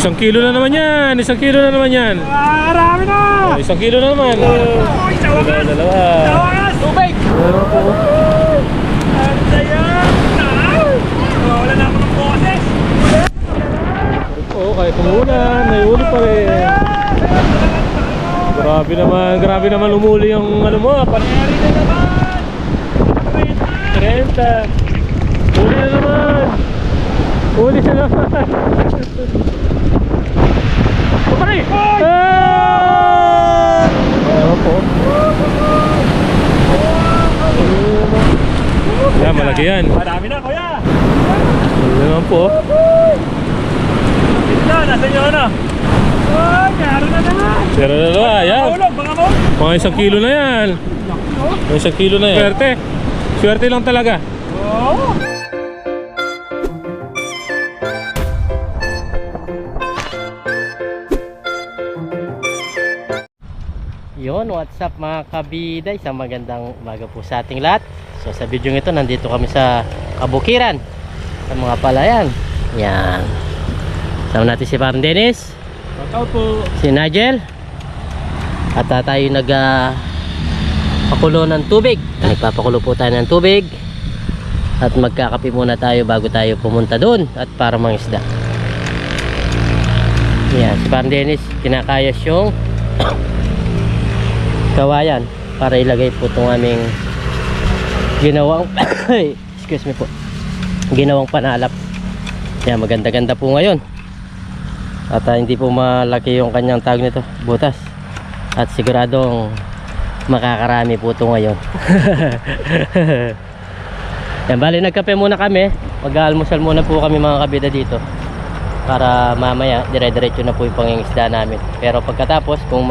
Isang kilo na naman yan. Isang kilo na naman yan. Marami na! Isang kilo na naman. Dalawa. Tawagas! Tubig! Ang saya! Wala na ako ng boses! Oo, kahit umulan, may uli pa rin. Grabe naman umuli yung ano mo. Pangyari na naman! 30. Uli na naman. Uli na naman. Pare! Ano po? Yan, malaki yan. Marami na, kuya! Uli naman po. Dito na, nasa inyo ano? Oh, meron na naman! Pero dalawa, yan. Mahulog, baka mo! Mga isang kilo na yan. Mga isang kilo na yan. Swerte. Swerte lang talaga. Oo! Yon, what's up mga kabida, isang magandang umaga po sa ating lahat. So sa video ito, nandito kami sa Kabukiran, sa mga palayan. Yan. Sama natin si Parang Dennis, po. si Nigel, at tayo pakulo ng tubig. Nagpapakulo po tayo ng tubig at magkakape muna tayo bago tayo pumunta doon at para mangisda. Yan, si Parang Dennis kinakayas yung kawayan para ilagay po itong aming ginawang excuse me po, ginawang panalap. Yan, maganda-ganda po ngayon at hindi po malaki yung kanyang tawag nito, butas, at siguradong makakarami po ito ngayon. Yan, bali nagkape muna kami, mag-almusal muna po kami mga kabida dito para mamaya dire-diretso na po yung pangingisda namin. Pero pagkatapos, kung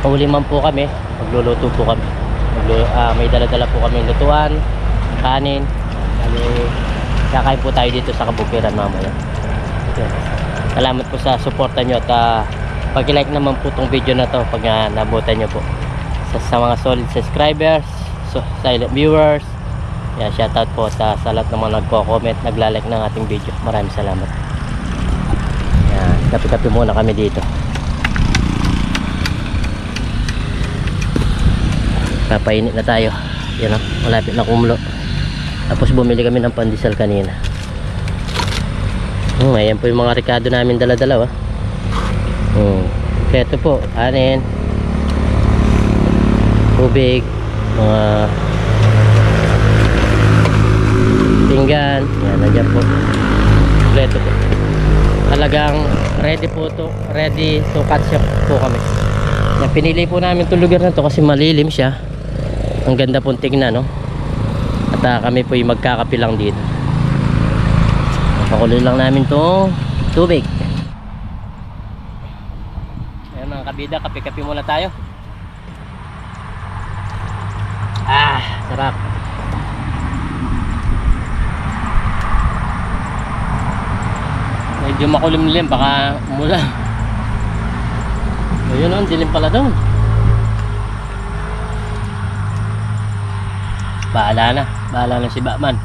uli man po kami, magluluto po kami. May dala-dala po kami lutuan, kanin. Kakain po tayo dito sa Kabukiran mamaya. Okay. Salamat po sa suporta nyo at pag-like naman po itong video na to pag nabutan nyo po. Sa mga solid subscribers, silent viewers, yeah, shoutout po sa lahat ng mga nagko-comment, nagla-like ng ating video. Maraming salamat. Yeah, kape-kape muna kami dito. Papainit na tayo. Yan o, malapit na kumulo. Tapos bumili kami ng pandesal kanina. Ayan po yung mga rekado namin dala-dala. Ito po, kanin, tubig, mga pinggan. Yan, nandiyan po. Ito po. Talagang ready to catch up po kami. Yan, pinili po namin itong lugar na to kasi malilim siya. Ang ganda pong tingnan, no? At kami po yung magkakape lang dito. Pakulo lang namin itong tubig. Ayan mga kabida, kape-kape muna tayo. Sarap. Medyo makulimlim, baka umulan. Ayun, ang dilim pala doon. Bahala na si Batman.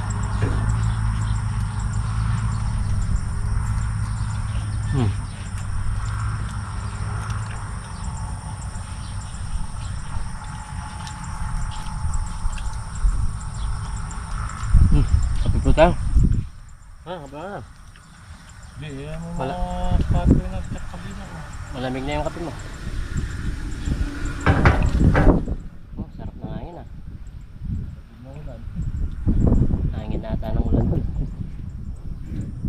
Kape po tayo. Haba. Hindi, yan mo mga pato na kabina ko. Malamig na yung kape mo. Sarap na hangin ah. Hangin na ata ng ulan doon.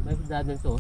May dadan to.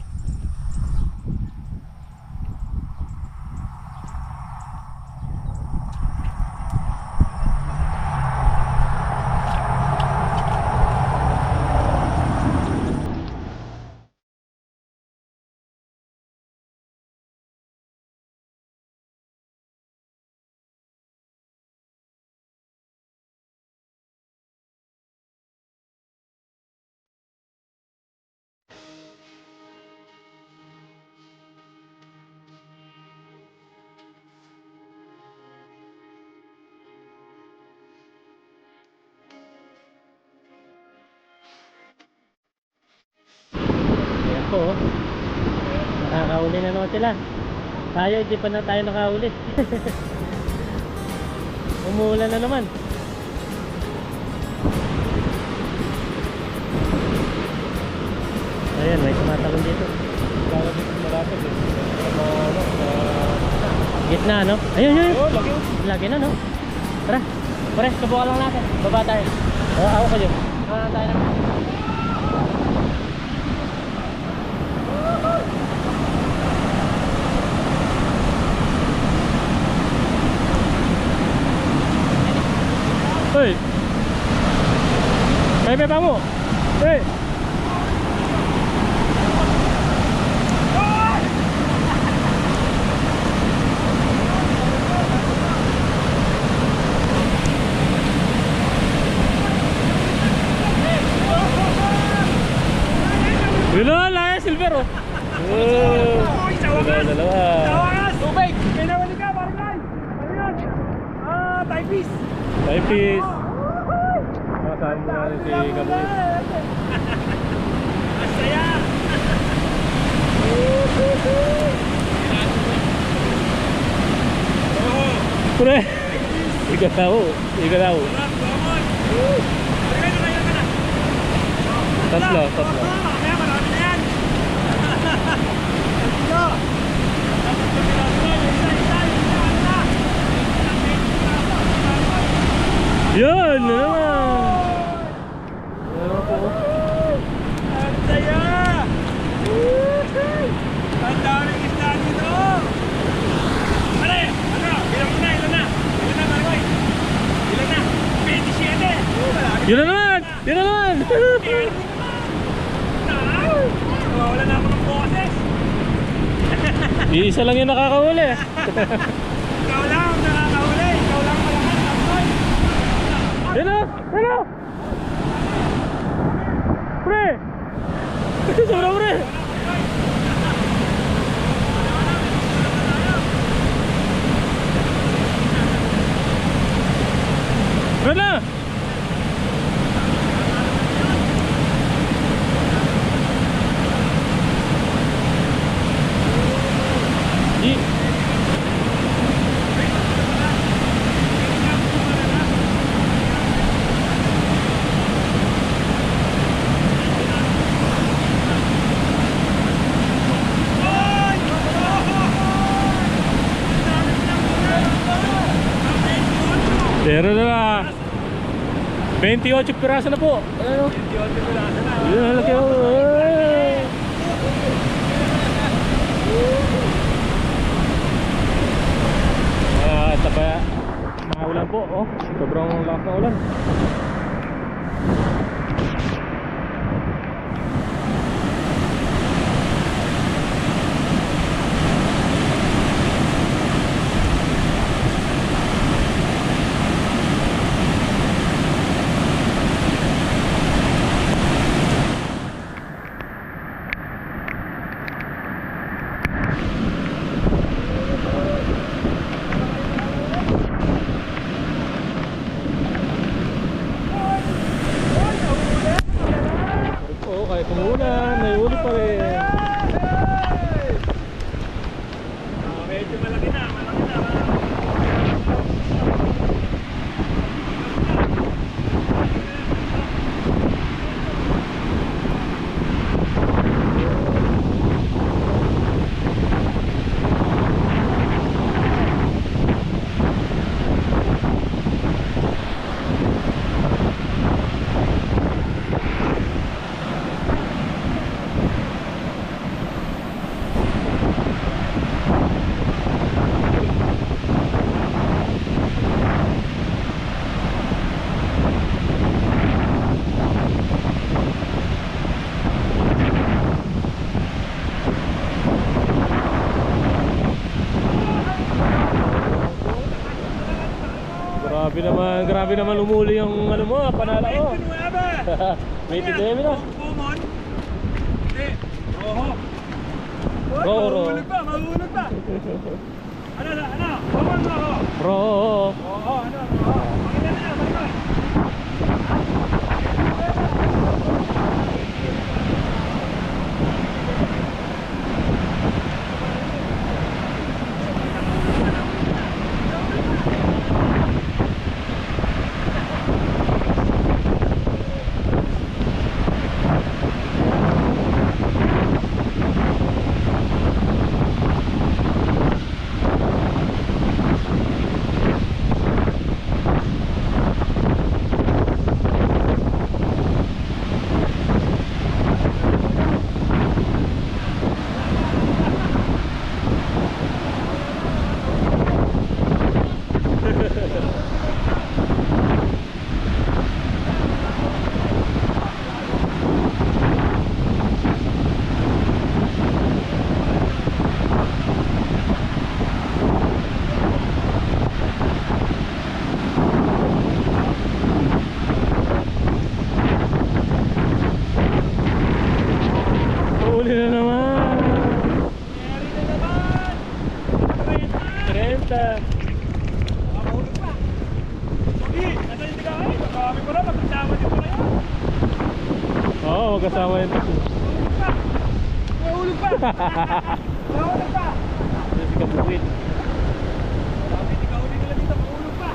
po, oh. Nakakahuli na naman sila. Tayo, hindi pa na tayo nakahuli. Umuulan na naman. Ayan, may tumatalon dito. Malapit eh. Gitna, no? Ayun, ayun. Oh, laki. Lagi na, no? Tara, pare, subukan lang natin. Baba tayo. Ako kayo. Tayo na. Hoy! May pa mo! Hoy! Yun na, laya, silver oh! Uy, sa wakas! Dalawa. Sa wakas! Tubig! May nawali ka, barangay! Ano yun? Typepiece! Typepiece. Kasama mo natin si Kaboy. Ang saya! Pre! Ika daw. Ika daw. Sarap, gomon! Barangay na kayo ka na! Tatlo. Kaya marami na yan! Tatlo! Dapat kami natin. Isa! Yan! Ano naman? Ano po? Ang saya! Ang daming isda dito! Pare! Ano? Ilan mo na? Ilan na? Ilan na, Margoy? Ilan na? 27! Yun na naman! Yun na naman! Wala na ako ng boses! Iisa lang yung nakakahuli. Ikaw lang ang nakakahuli! Ikaw lang malakas! Margoy! Yan na! Yan na! Pre! Sobra pre! Yan na! Pero na 28 piraso na po. Ano? 28 piraso na. Yun, laki oh. Tapaya maulan po, oh. Sobrang lakas na ulan. Oo, kahit umulan, naiuli pa rin. Medyo malaki na, malaki na. Grabe naman umuli yung ano mo, panala ko. 29 na. Common? Hindi. Roho. Roho. Mahulog pa, mahulog pa. Ano? Common roho. Roho. Oo, ano? Roho. Pakita na, Margoy. kasama yun. Nahulog pa! Nahulog pa! Si Kabukid. Sabi, di ka uli nila dito, mahulog pa!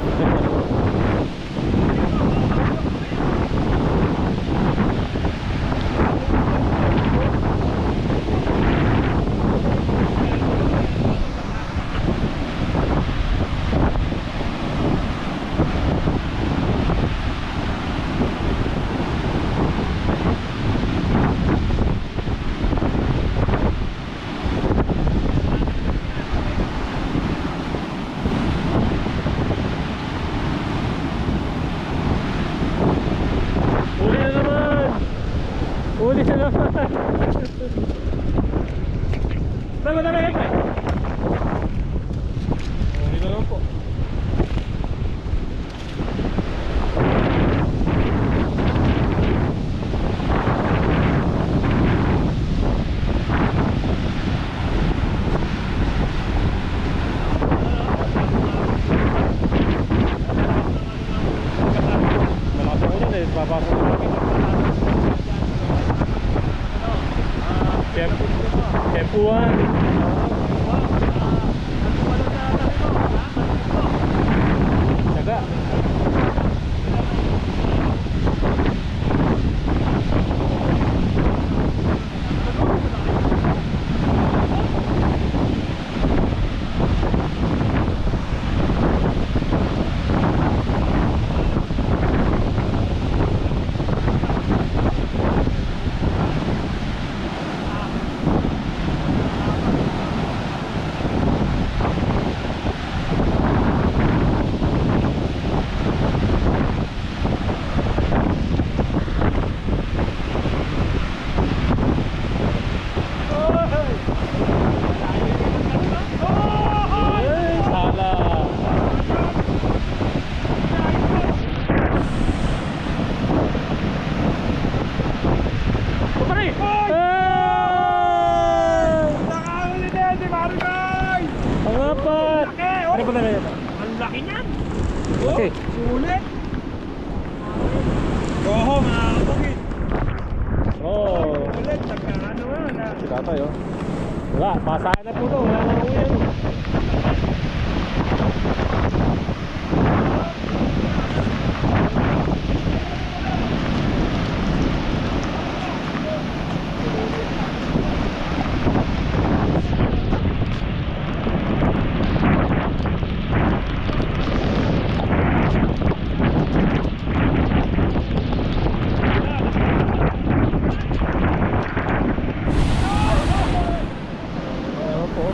Uli na naman! Uli na naman! Tama na rin pa! Uli na naman po. Malakas ako dyan eh, papasok na kami. Tempuan. Jaga. Ay, sala. Pare! Nakahuli din si Marinoy! Ang apat! Ano ba na rin? Ang laki niyan! Okay. Sulit! Oho, mga kapagid! Oh. Ulit, nagkaano nga. Tatay oh. Wala, pasahin na po to. Wala na uwi yan. Ano po?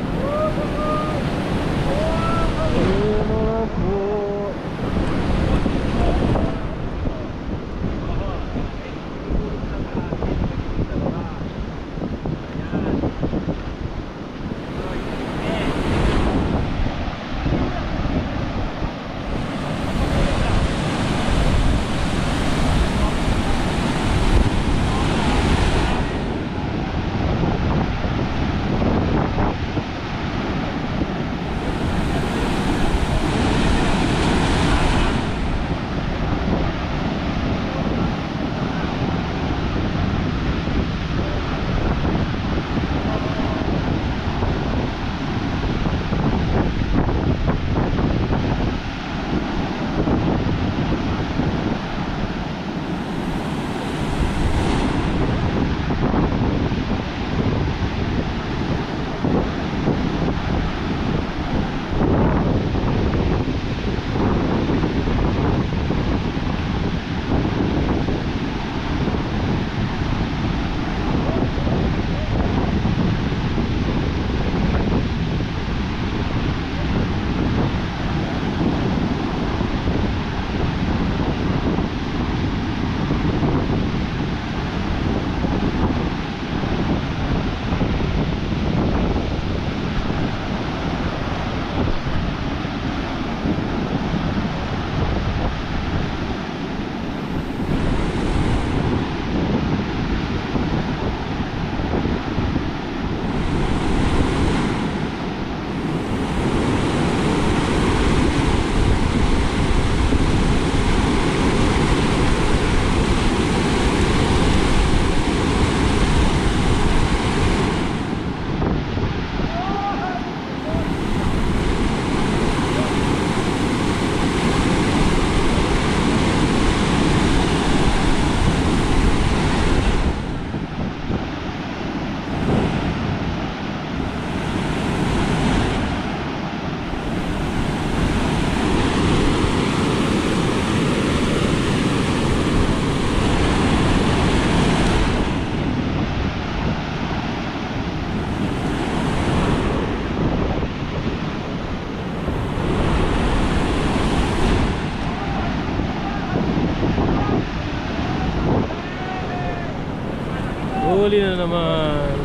Huli na naman.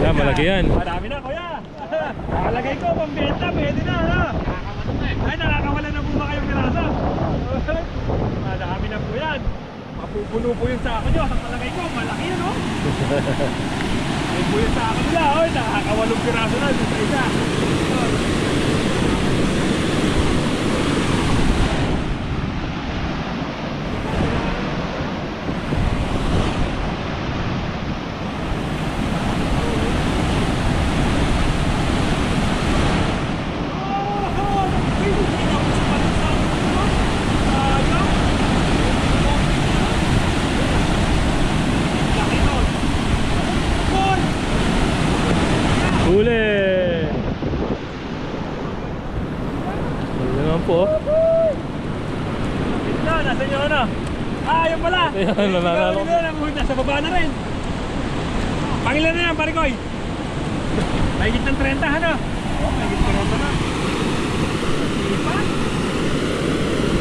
Yan, malaki yan. Marami na, kuya. Nakalagay ko, pambenta, pwede na, ano? Ay, nakakawala na po ba kayong piraso? Marami na po yan. Mapupuno po yung sako nyo. Sa palagay ko, malaki yan, oh. Ay po yung sako nila, oh. Nakakawalong piraso na, sa isa. Huli! Huli naman po. Ito, nasa inyo ano? Ah, yun pala! Ayan, nananalo. Nasa baba na rin. Pangilan na yan, parikoy. Mahigit ng 30, ano? Mahigit ng 30 na. Ipa?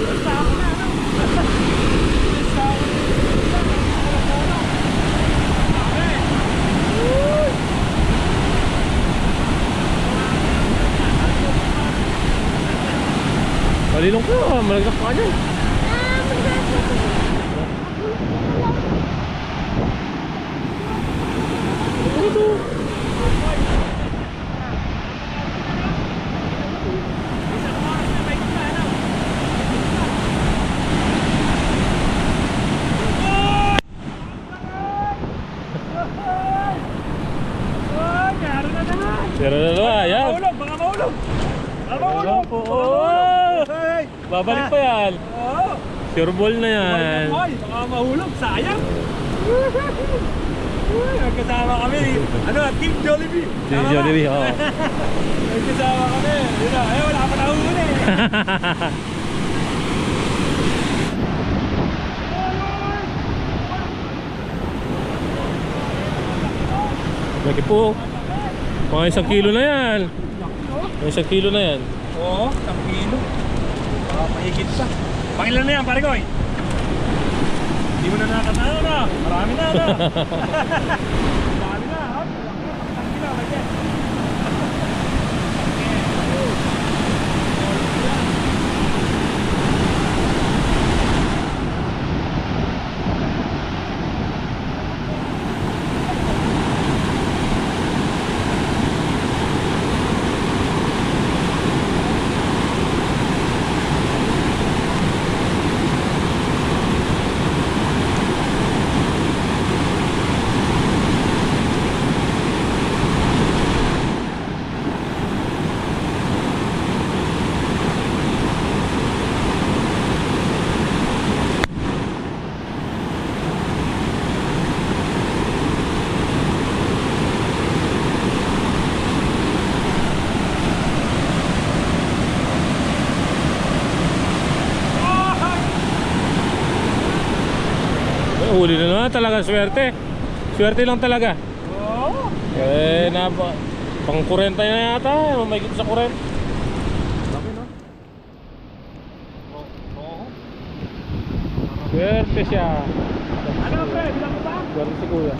Basta ako na, ano? Basta ako na. Malilong ko, malagnak pa ka dyan. Ito. Pero na naman, yan. Mahulog, baka mahulog. Mahulog po. Babalik pa yan. Oo. Sure ball na yan. Ay, baka mahulog, sayang. Nagkasama kami. Ano, Team Jollibee. Team Jollibee, oo. Nagkasama kami. Yun na, eh, wala pa nahuli. Laki po. Mga 1 kilo na yan. Mga 1 kilo na yan. Oo, 1 kilo. Baka mahigit pa. Pangilan na yan, pare ko eh. Hindi mo na nakatalo na. Marami na, no? Marami na, ha? Malaki na, malaki. Huli na naman talaga, swerte. Swerte lang talaga. Oo. Eh, pang 40 na yata. May sa 40. Laki, no? Oo. Swerte siya. Ano, pre? Bilang mo ba? Swerte si kuya.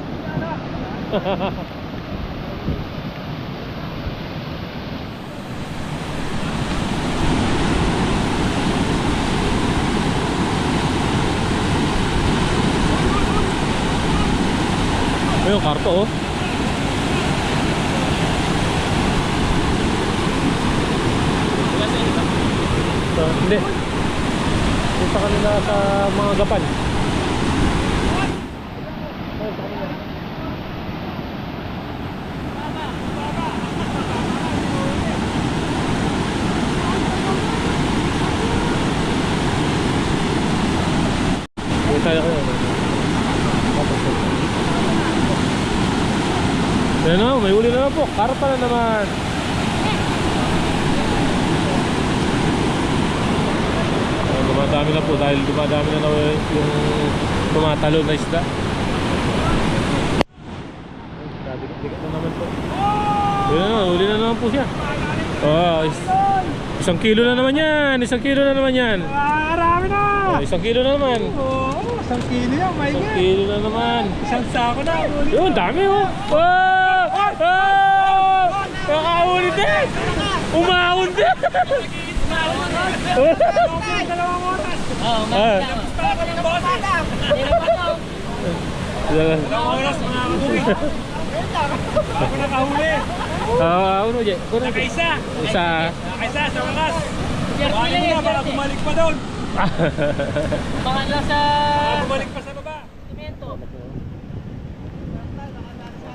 Ayun, karto oh. So, hindi. Yung sa kanila sa mga gapan. Ayun, sa kanila. Ayun tayo kayo. Yan o, may uli na naman po. Karpa na naman. Dumadami na po dahil dumadami na yung tumatalo na isda. Dikit na naman po. Yan na, uli na naman po siya. Oh, 1 kilo na naman yan. 1 kilo na naman yan. Marami na! 1 kilo na naman. Oo. Isang kilo yan, may Isang kilo na naman. Isang sako na, huli. Yun, dami oh. Wow! Wow! Nakahuli din! Umahon din! Dalawang oras. Oo, Ah. Para ko ng boses. Dalawang oras, mga kabuhi. Bago nakahuli. Ano dyan? Nakaisa. Isa. Nakaisa sa wakas. Buhanin mo na, baka bumalik pa doon. Baka lang sa Baka bumalik pa sa baba. simento. Sa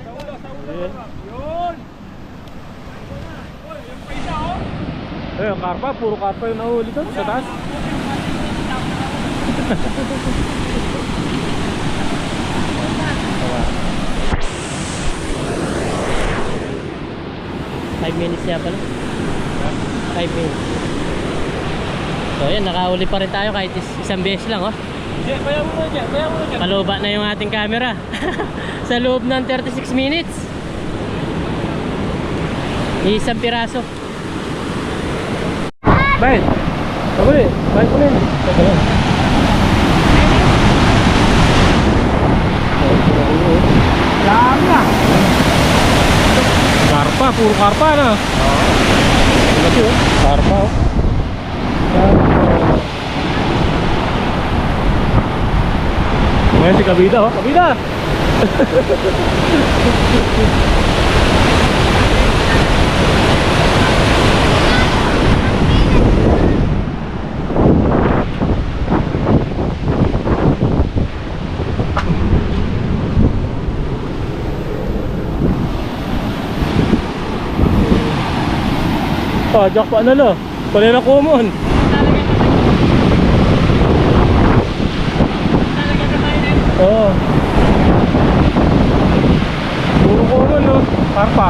ulo, sa ulo. Yun. Uy, yung pa isa, oh. Eh, karpa, puro karpa yung nahuli doon sa taas. 5 minutes siya pala. 5 minutes. So yan, nakahuli pa rin tayo kahit isang beses lang oh. Kaya mo na dyan, kaya mo na dyan. Paluba na yung ating camera. Sa loob ng 36 minutes. Isang piraso. Baik. Boleh. Baik boleh. Dami na. Karpa, puro karpa na. Ito, karpa oh. Ngayon si Kabida oh. Kabida! Ah, jackpot na lo. Pala na common. Oo. Puro common no. Karpa.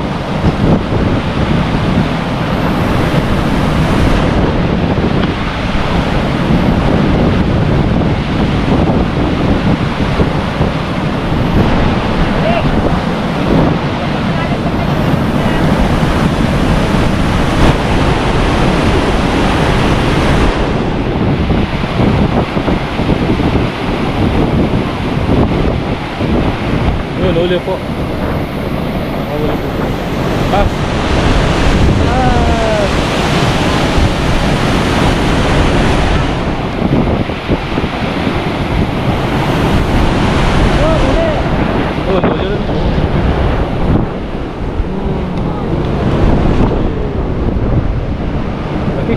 Yun, uli po. Uli po. Ah. Ah. Oh, uli rin po. Laki.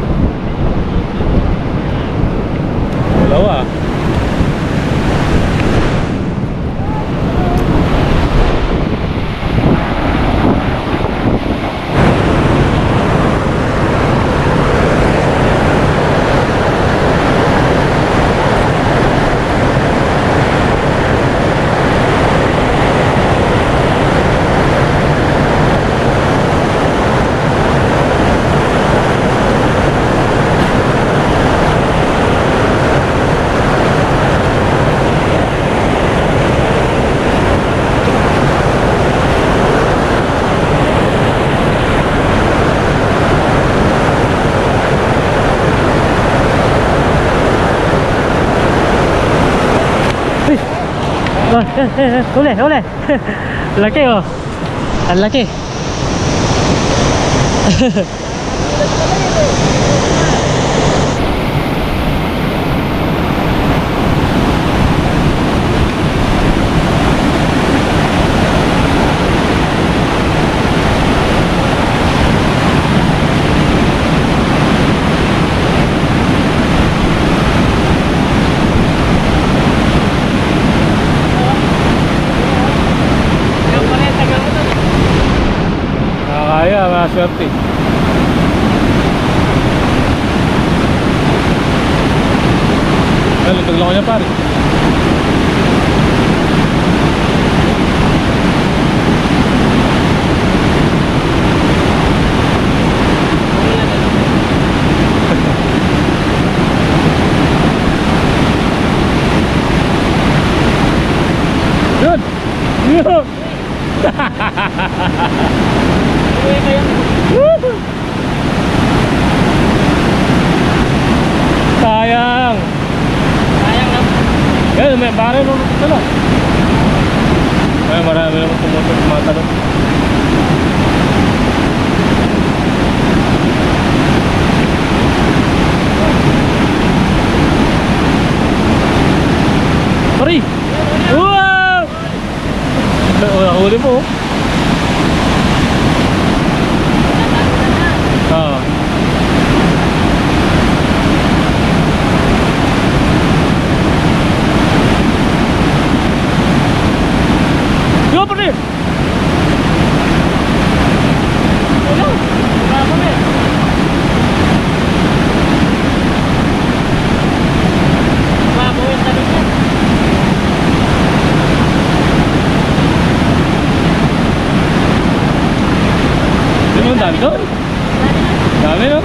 Dalawa. Boleh, boleh. Laki oh. Ang laki. Kaya, maswerte. Ay, lutog lang ko niya pare. Yun! Yun! Sayang. Sayang lang. Yan, may baril naman ito lang. Ay, marami naman tumutok mga talon. Pari! Wow! Nakahuli mo oh. Ah. Yo, pare! Hello! Bravo, man! Bravo, yung talon yan. Sino ang dami doon? Dami, no?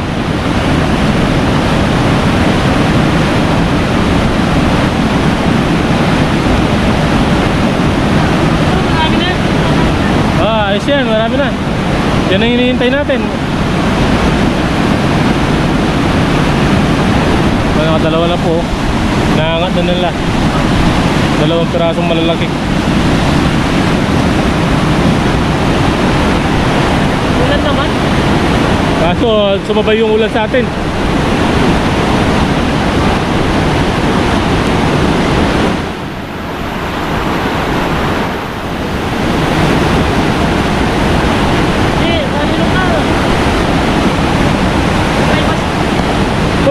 Ayos yan, marami na. Yan ang hinihintay natin. Nakadalawa na po. Naangat na nila. Dalawang pirasong malalaki. Ulan naman. Kaso sumabay yung ulan sa atin.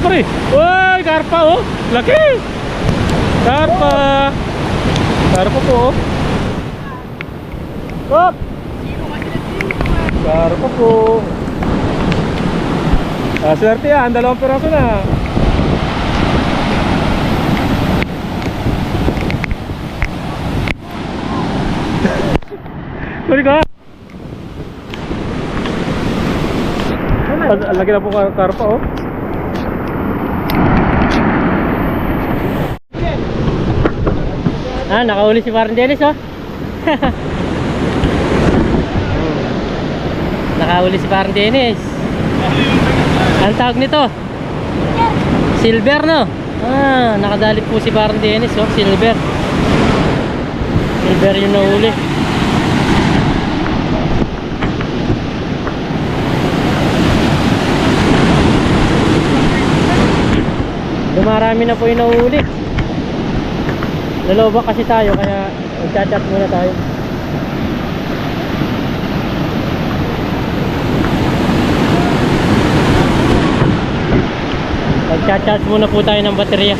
Pare, woy, karpa oh, laki. Karpa. Karpa po oh. Hop. Karpa po. Swerte yan, dalawang piraso na. Sorry ka. Lagi na po karpa oh. Ah, nakauli si Parang Dennis oh. Nakauli si Parang Dennis. Ang tawag nito? Silver, no? Ah, nakadali po si Parang Dennis oh, silver. Silver yung nahuli. Dumarami na po yung nahuli. Laloba kasi tayo kaya magchat-chat muna tayo. Magchat-chat muna po tayo ng baterya.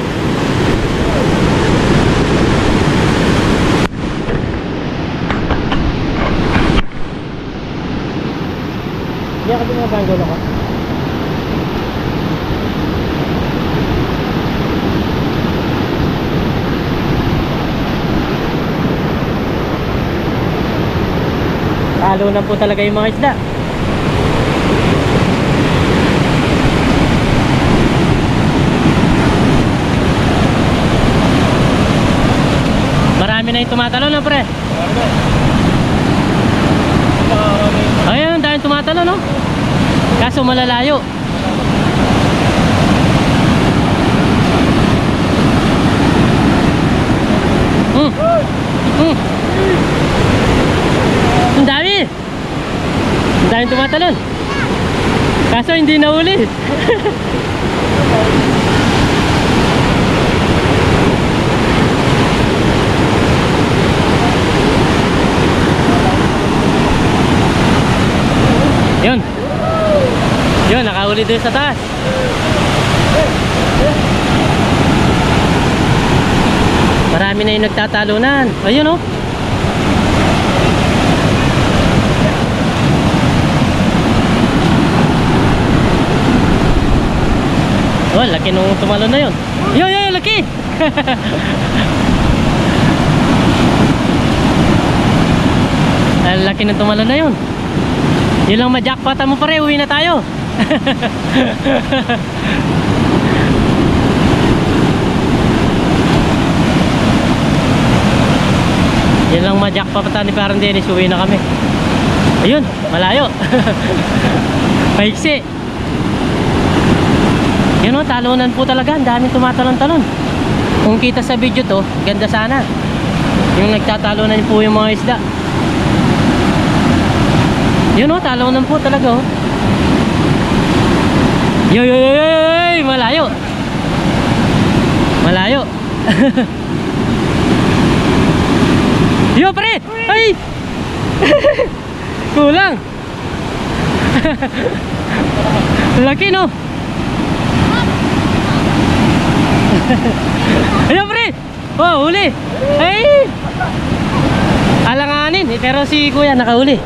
Hindi ako din mabanggol ako. Halo na po talaga yung mga isda. Marami na yung tumatalo na pre. Ayun, dahil tumatalo no. Kaso malalayo. Ang dami. Ang dami tumatalon. Kaso hindi nahuli. Yun. Yun, nakahuli doon sa taas. Marami na yung nagtatalunan. Ayun oh. Oh, laki nung tumalon na yun. Yo, laki! Laki nung tumalon na yun. Yun lang ma-jackpota mo pare, uwi na tayo. Yun lang ma-jackpota ni Parang Dennis, uwi na kami. Ayun, malayo. Paiksi. Yun o, talunan po talaga. Ang daming tumatalon-talon. Kung kita sa video to, ganda sana. Yung nagtatalunan po yung mga isda. Yun oh, talunan po talaga oh. Yo yo yo yo yo, malayo. Malayo. Yo pre! Ay! Kulang. Laki no. Ayan pre! Oh, huli! Ay! Alanganin, pero si kuya nakahuli.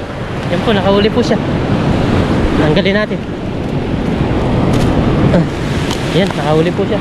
Yan po, nakahuli po siya. Tanggalin natin. Yan, nakahuli po siya.